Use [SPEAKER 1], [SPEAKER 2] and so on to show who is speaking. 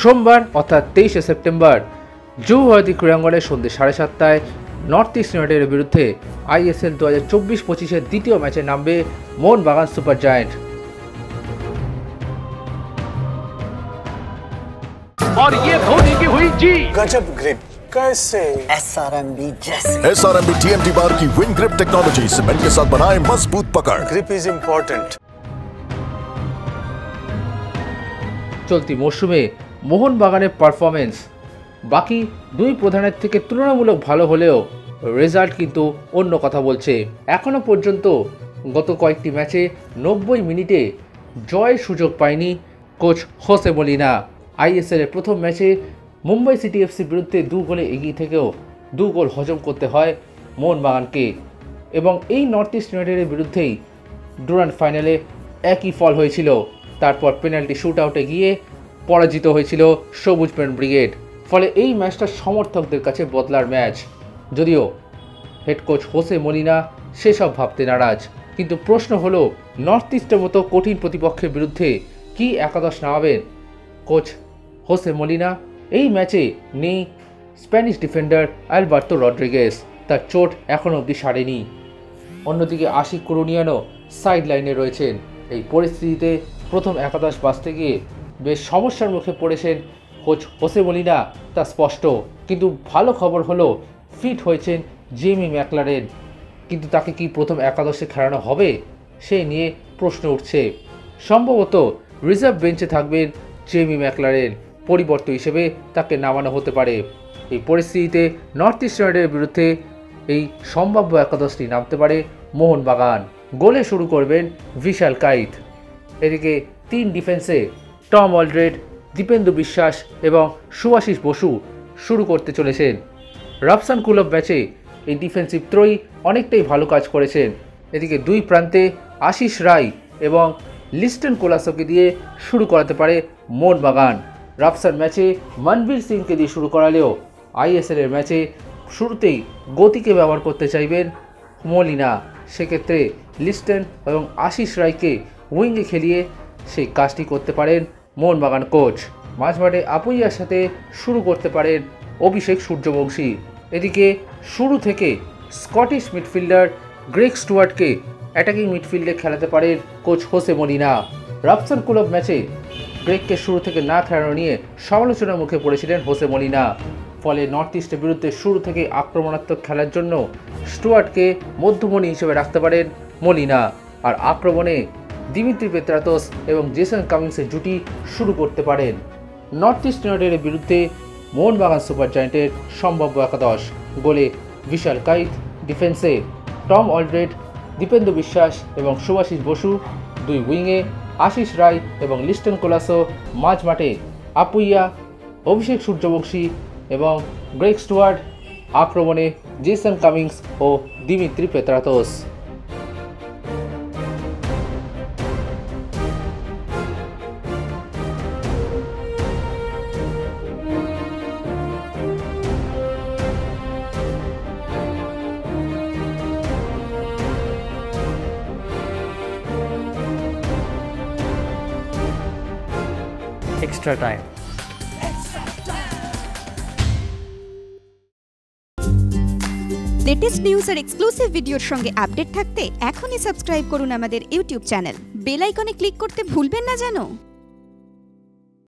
[SPEAKER 1] সোমবার অর্থাৎ 23শে সেপ্টেম্বর যুব ভারতী ক্রীড়াঙ্গনে সন্ধ্যে 7:30টায় নর্থ ইস্ট ইউনাইটেডের বিরুদ্ধে আইএসএল 2024-25-এর দ্বিতীয় ম্যাচে নামবে মোহনবাগান সুপার জায়ান্ট।
[SPEAKER 2] और ये धोनी की हुई जी
[SPEAKER 3] गजब ग्रिप कैसे SRMB जैसे
[SPEAKER 4] SRMB TMT बार की विन ग्रिप टेक्नोलॉजी सीमेंट के साथ बनाए मजबूत पकड़।
[SPEAKER 3] Grip is important.
[SPEAKER 1] চলতি মৌসুমে মোহনবাগানের পারফরমেন্স বাকি দুই প্রধানের থেকে তুলনামূলক ভালো হলেও রেজাল্ট কিন্তু অন্য কথা বলছে। এখনও পর্যন্ত গত কয়েকটি ম্যাচে 90 মিনিটে জয়ের সুযোগ পায়নি কোচ হোসে মলিনা। আইএসএলের প্রথম ম্যাচে মুম্বাই সিটি এফসির বিরুদ্ধে 2 গোলে এগিয়ে থেকেও 2 গোল হজম করতে হয় মোহনবাগানকে এবং এই নর্থ ইস্ট ইউনাইটেডের বিরুদ্ধেই ডুরান্ড ফাইনালে একই ফল হয়েছিল। তারপর পেনাল্টি শুট আউটে গিয়ে পরাজিত হয়েছিল সবুজ পেন ব্রিগেড। ফলে এই ম্যাচটা সমর্থকদের কাছে বদলার ম্যাচ। যদিও হেড কোচ হোসে মলিনা সেসব ভাবতে নারাজ, কিন্তু প্রশ্ন হলো নর্থ ইস্টের মতো কঠিন প্রতিপক্ষের বিরুদ্ধে কি একাদশ নামাবেন কোচ হোসে মলিনা। এই ম্যাচে নেই স্প্যানিশ ডিফেন্ডার আলবার্তো রড্রিগেজ, তার চোট এখনও অবধি সারেনি। অন্যদিকে আশিক কুরুনিয়ানও সাইড লাইনে রয়েছেন। এই পরিস্থিতিতে প্রথম একাদশ বাছতে গিয়ে বেশ সমস্যার মুখে পড়েছেন কোচ হোসে মলিনা, তা স্পষ্ট। কিন্তু ভালো খবর হলো ফিট হয়েছেন জেমি ম্যাকলারেন, কিন্তু তাকে কি প্রথম একাদশে খেলানো হবে সেই নিয়ে প্রশ্ন উঠছে। সম্ভবত রিজার্ভ বেঞ্চে থাকবেন জেমি ম্যাকলারেন, পরিবর্তন হিসেবে তাকে নামানো হতে পারে। এই পরিস্থিতিতে নর্থ ইস্ট ইউনাইটেডের বিরুদ্ধে এই সম্ভাব্য একাদশটি নামতে পারে মোহনবাগান। গোলে শুরু করবেন বিশাল কাইত। এদিকে 3 ডিফেন্সে টম অলড্রেড, দীপেন্দু বিশ্বাস এবং সুভাশিস বসু শুরু করতে চলেছেন। রাফসান কুলব ম্যাচে এই ডিফেন্সিভ ত্রয়ী অনেকটাই ভালো কাজ করেছেন। এদিকে দুই প্রান্তে আশিস রায় এবং লিস্টন কোলাসোকে দিয়ে শুরু করাতে পারে মোহনবাগান। রাফসান ম্যাচে মনবীর সিংকে দিয়ে শুরু করালেও আইএসএলের ম্যাচে শুরুতেই গতিকে ব্যবহার করতে চাইবেন মলিনা। সেক্ষেত্রে লিস্টন এবং আশিস রায়কে উইংয়ে খেলিয়ে সেই কাজটি করতে পারেন মোহনবাগান কোচ। মাঝমাঠে আপুইয়ার সাথে শুরু করতে পারেন অভিষেক সূর্যবংশী। এদিকে শুরু থেকে স্কটিশ মিডফিল্ডার গ্রেগ স্টুয়ার্টকে অ্যাটাকিং মিডফিল্ডে খেলাতে পারেন কোচ হোসে মলিনা। রাফসান কুলব ম্যাচে গ্রেগকে শুরু থেকে না খেলানো নিয়ে সমালোচনার মুখে পড়েছিলেন হোসে মলিনা। ফলে নর্থ ইস্টের বিরুদ্ধে শুরু থেকে আক্রমণাত্মক খেলার জন্য স্টুয়ার্টকে মধ্যমণি হিসেবে রাখতে পারেন মলিনা, আর আক্রমণে দিমিত্রি পেত্রাতোস এবং জেসন কামিংসের জুটি শুরু করতে পারেন। নর্থ ইস্ট ইউনাইটেডের বিরুদ্ধে মোহনবাগান সুপার জায়ান্টের সম্ভাব্য একাদশ: গোলে বিশাল কাইত, ডিফেন্সে টম অলড্রেড, দীপেন্দু বিশ্বাস এবং সুভাশিস বসু, 2 উইংয়ে আশিস রায় এবং লিস্টন কোলাসো, মাঝ মাঠে আপুইয়া, অভিষেক সূর্যবংশী এবং গ্রেগ স্টুয়ার্ট, আক্রমণে জেসন কামিংস ও Dimitri Petratos.
[SPEAKER 2] extra time
[SPEAKER 5] latest news আর এক্সক্লুসিভ ভিডিওর সঙ্গে আপডেট থাকতে এখনই সাবস্ক্রাইব করুন আমাদের ইউটিউব চ্যানেল। বেল আইকনে ক্লিক করতে ভুলবেন না যেন।